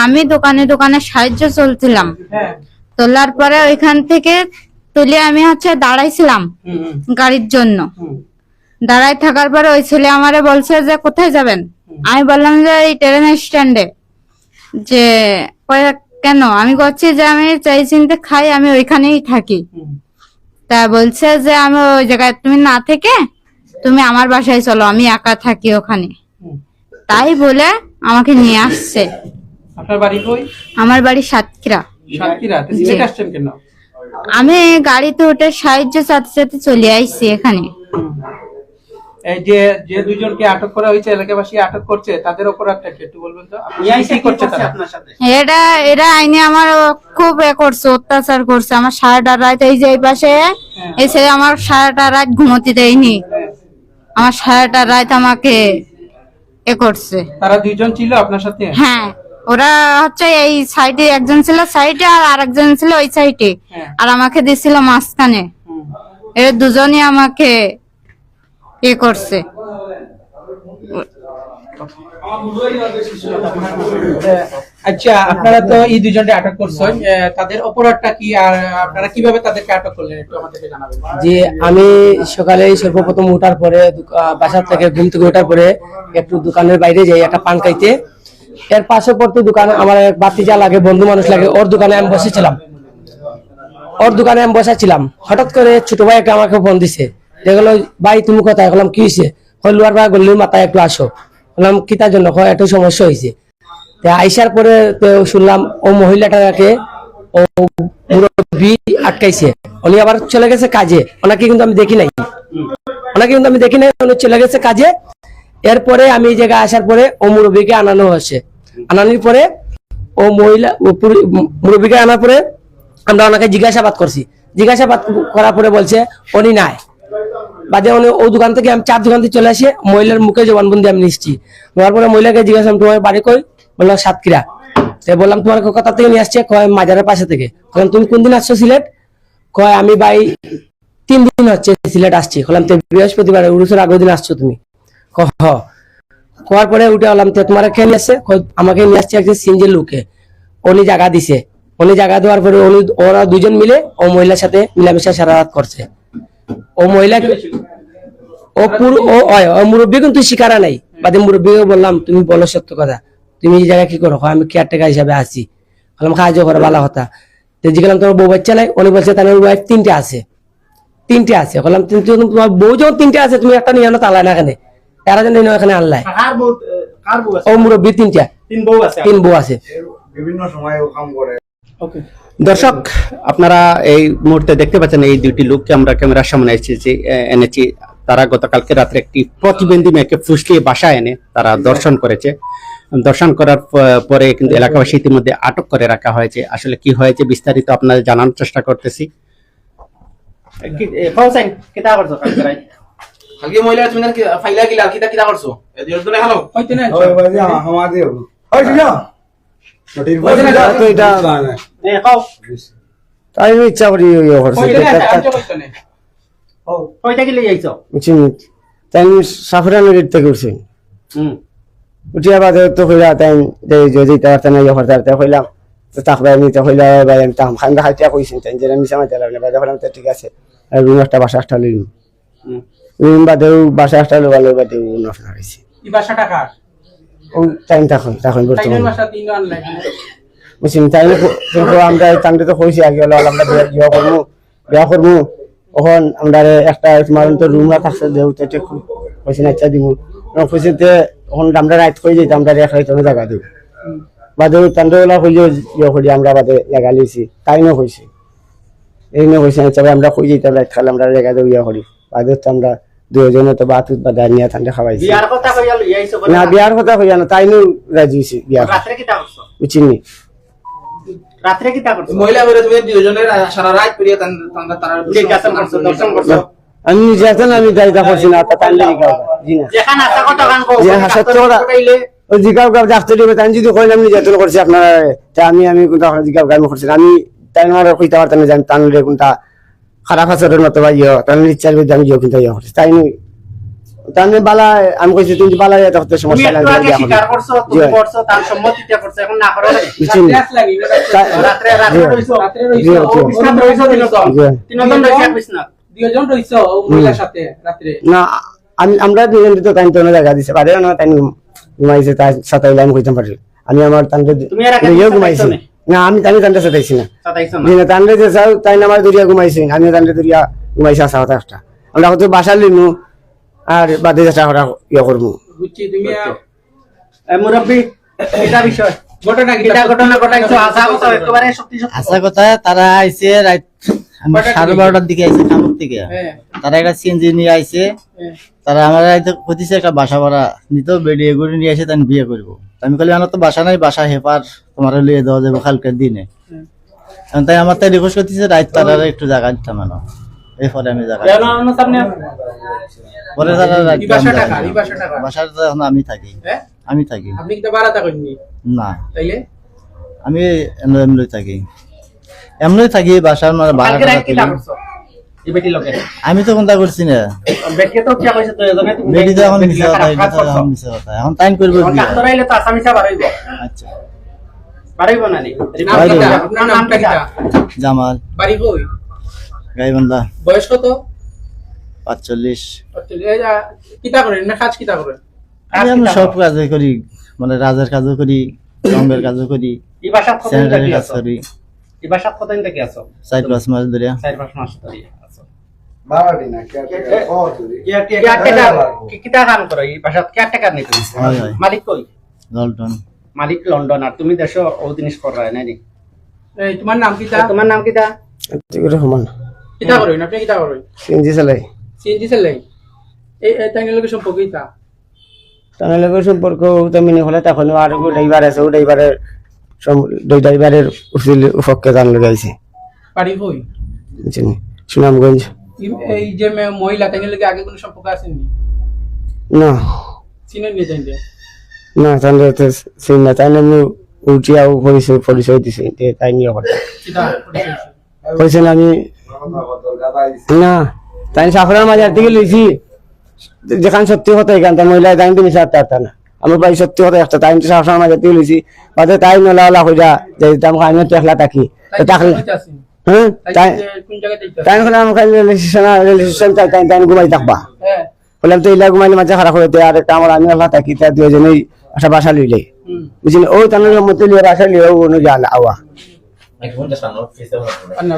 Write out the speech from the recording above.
আমি দোকানে দোকানে সাহায্য চলছিলাম। তোলার পরে ওইখান থেকে তুলে আমি দাঁড়াইছিলাম গাড়ির জন্য। দাঁড়াই থাকার পরে ওই ছেলে আমারে বলছে যে কোথায় যাবেন। আমি বললাম যে এই ট্রেন স্ট্যান্ডে। যে কেন? আমি বলছি যে আমি চাই চিনতে খাই, আমি ওইখানেই থাকি। তা বলছে যে আমি ওই জায়গায় তুমি না থেকে তুমি আমার বাসায় চলো, আমি একা থাকি ওখানে। তাই বলে আমাকে নিয়ে আসছে। আপনার বাড়ি কই? আমার বাড়ি সাতক্ষীরা। সাতক্ষীরা? সিলেট আসছেন কেন? আমি গাড়িতে উঠে সাহায্য চাতে চাতে চলে আইছি এখানে। এই যে যে দুইজনকে আটক করা হয়েছে, এলাকাবাসী আটক করছে, তাদের অপরাধটা কি একটু বলবেন তো? কি করছে তারা আপনার সাথে? এরা আইনে আমার খুব করছে, অত্যাচার করছে। আমার সারাটা রাত এই যে এই পাশে এসে আমার সারাটা রাত ঘুমোতে দেয়নি। আমার সারাটা রাত আমাকে করছে। তারা দুইজন ছিল আপনার সাথে? হ্যাঁ, ওরা এই সাইডে একজন ছিল সাইডে, আর আরেকজন ছিল ওই সাইডে, আর আমাকে দিছিল মাঝখানে। এরা দুজনই আমাকে করছে। আচ্ছা, আপনারা তো এই দুইজনকে আটক করছেন, তাদের অপরাধটা কি আর আপনারা কিভাবে তাদেরকে আটক করলেন একটু আমাদেরকে জানাবেন। যে আমি সকালে সর্বপ্রথম ওঠার পরে বাসার থেকে ঘুম থেকে ওঠার পরে একটু দোকানের বাইরে যাই একটা পান খাইতে। এর পাশে পড়তো দোকান, আমার এক বাতিজা লাগে, বন্ধু মানুষ লাগে, ওর দোকানে আমি বসেছিলাম। হঠাৎ করে ছোট ভাই একটা আমাকে ফোন দিছে, দেখলো ভাই তুমি কোথায়? বললাম কি হয়েছে? লোয়ার ভাই গল্লির মাথায় একটু আসো। বললাম কিতার জন্য? একটু সমস্যা হয়েছে। আইসার পরে শুনলাম ও মহিলাটাকে ও মুরব্বি আটকাইছে, উনি আবার চলে গেছে কাজে। ওনাকে কিন্তু আমি দেখি নাই, উনি চলে গেছে কাজে। এরপরে আমি এই জায়গায় আসার পরে ও মুরব্বিকে আনানো হয়েছে। আনানোর পরে ও মহিলা মুরব্বিকে আনার পরে আমরা ওনাকে জিজ্ঞাসাবাদ করছি। জিজ্ঞাসাবাদ করার পরে বলছে উনি নাই। বাদে উনি ও দোকান থেকে আমি 4 দোকান থেকে চলে আসে মহিলার মুখে জবানবন্দি আমি নিচ্ছি। নেওয়ার পরে মহিলাকে জিজ্ঞাসা তোমার বাড়ি কই? বললো সাতক্ষীরা। বললাম তোমার কোথা থেকে নিয়ে আসছে? কয় মাজারের পাশে থেকে। বললাম তুমি কোন দিন আসছো সিলেট? কয় আমি ভাই 3 দিন হচ্ছে সিলেট আসছি। বললাম তো বৃহস্পতিবার উরুসের আগের দিন আসছো তুমি? করার পরে উঠে বললাম তো তোমার কে নিয়ে আসছে? আমাকে নিয়ে আসছে একজন সিনজের লোকে, উনি জায়গা দিছে। উনি জায়গা দেওয়ার পরে ওরা দুজন মিলে ও মহিলার সাথে মিলামিশা সারা রাত করছে। ও মহিলাকে ও মুরব্বী কিন্তু শিকারা নাই। বাদে মুরব্বীকে বললাম তুমি বলো সত্য কথা, তুমি এই জায়গায় কি করো? আমি কেয়ারটেকার হিসাবে আছি। বললাম সাহায্য করো, ভালো কথা। তো জিজ্ঞাসা তোমার বউ বাচ্চা নাই? উনি বলছে তাহলে ওয়াইফ 3টে আছে। বললাম তোমার বউ যখন 3টে আছে তুমি একটা নিয়ে আনো, তালা না এখানে এরা যেন এখানে আনলাই। ও মুরব্বী 3 বউ আছে। বিভিন্ন সময় ও কাম করে। দর্শক, আপনারা এই মুহূর্তে দেখতে পাচ্ছেন এই দুইটি লোককে আমরা ক্যামেরার সামনে এনেছি। তারা গতকালকে রাত্রে একটি প্রতিবন্ধী মেয়েকে ফুসলিয়ে বাসায় এনে তারা দর্শন করেছে। দর্শন করার পরে কিন্তু এলাকাবাসী ইতিমধ্যে আটক করে রাখা হয়েছে। আসলে কি হয়েছে বিস্তারিত আপনাদের জানানোর চেষ্টা করতেছি। কালকে মহিলা তুমি ফাইলা গিলা কিটা কিটা করছো? এদিকে তো দেখালো হইতে না। ওই ভাই আমার দিও ওই শুনো নটির বই তো এটা তাই আমি ইচ্ছা করি তাই সাফরান থেকে উঠছি। উঠিয়া বাদে তো হইলা তাই যদি তার না করতে হইলাম তো তাকবে আমি তো হইলা ভাই আমি তাম খান্দা খাইতে কইছেন তাই যে আমি সামনে চালাব না বাদে হলাম তো ঠিক আছে। আর রুম একটা বাসা একটা লইম, রুম বাদেও বাসা একটা লোকালো বাদেও নষ্ট হয়েছে। এই বাসাটা কার? ও টাইম তখন বর্তমানে বাসা 3 আনলাই বুঝছেন। তাই আমরা টাইমটা তো হয়েছে আগে হলো আমরা বিয়া করবো তখন আমরা একটা তোমার তো রুম না থাকছে দেউতে পয়সা ইচ্ছা দিব পয়সাতে তখন আমরা রাইট করে যেতাম আমরা এক রাইট জায়গা দিব বাদে তান্ডলা হইলে ইয়ে করি আমরা বাদে জায়গা লিয়েছি। তাই না হয়েছে এই নিয়ে হয়েছে তবে আমরা কই যেতাম রাইট খালে আমরা জায়গা দিয়ে ইয়ে করি। বাদে তো আমরা দুজনে তো বাতুত বা দাঁড়িয়ে ঠান্ডা খাওয়াইছি না। বিয়ার কথা হইয়া না তাই নো রাজি হয়েছি বিয়ার বুঝিনি। রাত্রে কি তা করছো? মহিলা বলে তুমি দুজনের সারা রাত পড়িয়া তারা দর্শন করছো। আমি নির্যাতন আমি দায়িত্ব করছি না। তাই জি না যেখানে আশা কথা গান কো সত্য কথা ওই জিগাও গাও ডাক্তার দিবে তাই যদি কইলাম নির্যাতন করছি আপনারা আমি কোনটা জিগাও গান করছি আমি তাই আমার কইতে পারতাম না জানি তানলে কোনটা খারাপ আচরণ মতো বা ইয়ে তাহলে ইচ্ছার বিরুদ্ধে আমি ইয়ে কিন্তু ইয়ে করছি তাই তাহলে বালা আমি কইছি তুমি বালা এটা করতে তুমি সমস্যা একটু আগে লাগে স্বীকার করছো, তুমি জি। করছো, তার সম্মতিতে করছো, এখন না করো নাকি? বুঝছেন গ্যাস লাগি রাত্রে রাত্রে রইছো, রাত্রে জি, রইছো জি। বিছনাতে রইছো তিনজন, জি। তিনজন রইছে এক বিছনাত। দুইজন রইছো ও মহিলার সাথে রাত্রে না আমরা দুজন তো তাই তো জায়গা দিছে পারে না তাই ঘুমাইছে তাই সাথে আমি কইতাম পারি আমি আমার তান্ডে তুমি এর আগে দুইও সাথে ঘুমাইছি আইছো নি? না আমি তান্ডে সাথেছি না সাতাইছো না? জি না তান্ডে যে চাও তাই না আমার দুরিয়া ঘুমাইছি আমি তান্ডে দুরিয়া ঘুমাইছি আসা কথা একটা আমরা হয়তো বাসা লিনু আর বাদে যেটা ওরা ইয়ে করবো বুঝছি তুমি মুরব্বী, এটা বিষয় ঘটনা কি এটা ঘটনা ঘটাইছো, আসা কথা একেবারে সত্যি সত্যি আশা কথা তারা আইছে রাত আমরা 12:30টার দিকে আইছে কামুক থেকে হ্যাঁ তারা একটা সিএনজি নিয়ে আইছে হ্যাঁ তারা আমার আইতে কইছে একটা বাসা ভাড়া নিত বেডিয়ে করে নিয়ে আসে তাই বিয়ে করবো আমি কইলাম আমার তো বাসা নাই বাসা হেপার তোমার লিয়ে দেওয়া যাবে কালকের দিনে এখন তাই আমার তাই রিকোয়েস্ট করতেছে রাত তারা একটু জায়গা দিতে মানো এরপরে আমি জায়গা কেন আনো সামনে? পরে তারা রাত এই বাসা টাকা এই বাসা টাকা বাসার তো এখন আমি থাকি হ্যাঁ আমি থাকি আপনি কি তো ভাড়া থাকেননি না তাইলে আমি এমনি থাকি এমনি থাকি বাসার মানে ভাড়া কালকে টাকা রাত কি তুলি। করছো এই বেটি লোকে আমি তো কোনটা করছি না বেটি তো কি কইছে তো এজনে তুমি বেটি তো এখন বেটি মিশে খারাপ কথা কাজ এটা তো করছো। এখন মিশে কথা এখন টাইম করবো এখন কি ডাক্তার আইলে তো আসামিসা বাড়াইব, আচ্ছা বাড়াইব না নি? নাম বাড়ি কিটা না। আপনার নামটা কিটা জামাল বাড়ি কই গাইবান্ধা বয়স কত 45 এই যা, কিটা করেন না কাজ কিটা করেন আমি সব কাজ করি মানে রাজার কাজও করি রঙের কাজও করি এই বাসাত কতদিন স্যানিটারি থাকি কাজ আছো? করি এই বাসাত কতদিন থাকি আছো? 4-5 মাস ধরে 4-5 মাস ধরে আছো। বাড়ি না কে ও তুই কিটা কাম করো এই বাসাত? কেয়ারটেকার নি তুমি? হয়, হয়। মালিক কই? লন্ডন মালিক লন্ডন, আর তুমি দেশো ও জিনিস কর নাই? এই তোমার নাম কিটা তোমার নাম কিটা? তুই করে সমান কিটা করেন আপনি কিটা করেন সিএনজি চালাই সিএনজি চালাই এই তাঙ্গের লোকের সম্পর্ক কিটা তাহলে লোকের সম্পর্ক তেমনি হলে তখন আর ড্রাইভার আছে ও ড্রাইভারের দুই ড্রাইভারের উপকে জান লাগাইছে বাড়ি কই বুঝছেন সুনামগঞ্জ এই যে মহিলা তাঙ্গের লোকে আগে কোনো সম্পর্ক আসেনি না চিনেন নিয়ে যাইতে না তাহলে তো সেই না তাই এমনি উঠিয়াও পরিচয় দিছে তাই নিয়ে কথা কিটা কইছেন আমি না তাই সাফরার মাঝে থেকে লইছি যেখান সত্যি কথা এখান তার মহিলা তাই তো মিশা একটা না আমার ভাই সত্যি কথা একটা টাইম তো সাফরার মাঝে থেকে লইছি বাদে তাই নলা হইয়া যে আমি তো একলা থাকি তো থাকলে হ্যাঁ তাই কোন জায়গায় যাইতে তাই হলে আমার রেজিস্ট্রেশন তাই তাই তাই ঘুমাই থাকবা হ্যাঁ বললাম তো ইলা ঘুমাইলে মাঝে খারাপ হইতে আর একটা আমার আমি একলা থাকি তা দুজনেই একটা বাসা লইলে বুঝলেন ও তাহলে মতো লিয়ে বাসা লিয়ে ও অনুযায়ী আওয়া আন্না